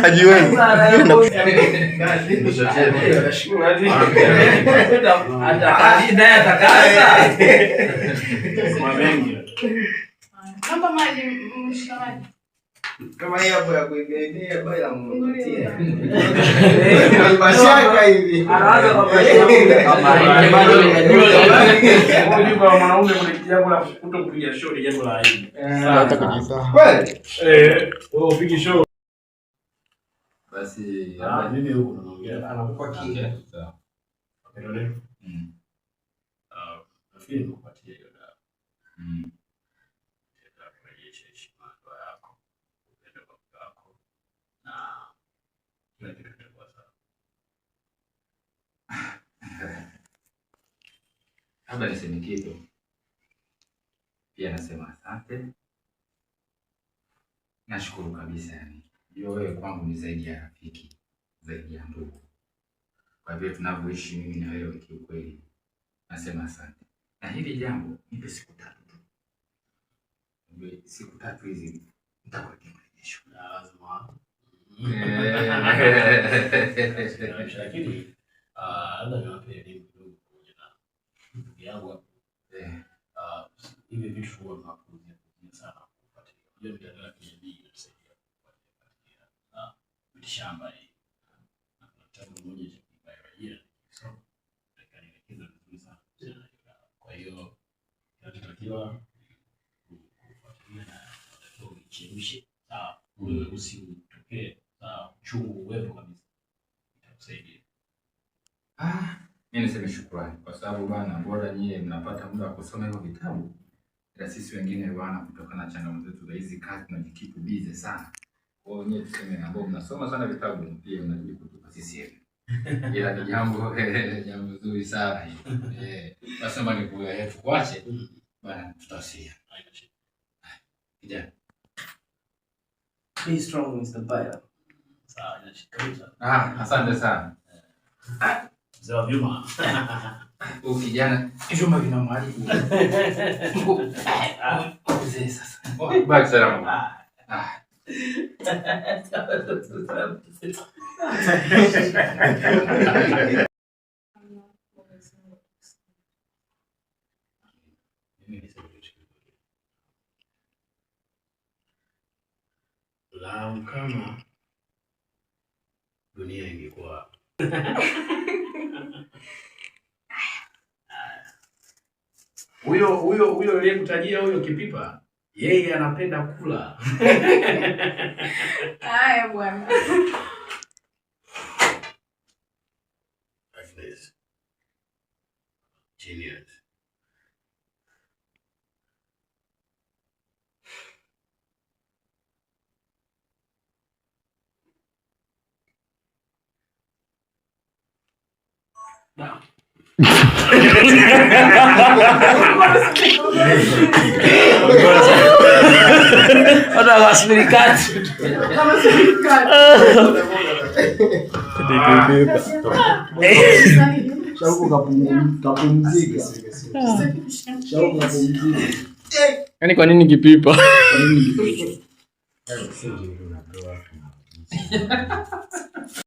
Hajiwezi. Naomba maji, mshikamani. Kama hii hapo ya kuigaibia baya mmoja. Mashaka hivi. Anaanza kwa kwa mwanaume mwenye jambo la kutokupiga show ni jambo la aibu. Hata kujisahau. Kweli? Wewe upige show. Basi mimi huko naongea anakupa kinga. Sawa. Unaelewa? Nafikiri nikupatie hiyo dawa. Labda niseme kitu. Pia nasema asante. Nashukuru kabisa yani. Wewe kwangu ni zaidi ya rafiki, zaidi ya ndugu. Kwa hivyo tunavyoishi mimi na wewe kiukweli. Nasema asante. Na hili jambo nipe siku 3 tu. Siku 3 hizi nitakuletea mrejesho. Lazima. Lakini labda niwape elimu kidogo pamoja na ndugu yangu hapo. Hivi vitu huwa tunapuuzia sana kufuatilia. Hiyo mitandao ya kijamii inatusaidia kufuatilia miti shamba hii. Na kuna kitabu moja cha kibiolojia nikisoma kanielekeza vizuri sana. Kwa hiyo tunatakiwa kufuatilia na tunatakiwa kuichemshe. Sawa, ule usitokee. Sawa, chungu uwepo kabisa. Itakusaidia. Mimi niseme shukrani kwa sababu bana bora nyie mnapata muda wa kusoma hivyo vitabu. Ila sisi wengine bwana kutokana na changamoto zetu za hizi kazi tunajikipu busy sana. Kwa hiyo nyie tuseme ambao mnasoma sana vitabu pia mnajua kutupa sisi hivi. Ila ni jambo zuri sana hili. Nasema ni kwa yetu kuache bana tutasia. Kijana. Be strong Mr. Bayer. Sawa, inashikanisha. Asante sana. Zawa vyuma. Kijana, vyuma vina mwalimu. Mzee sasa. Baki salama. Kama dunia ingekuwa huyo aliyekutajia huyo kipipa, yeye anapenda kula. Haya bwana. Agnes. Genius. Nah. Ada wasmilikat. Shauku kapumzika. Shauku kapumzika. Yaani kwa nini kipipa?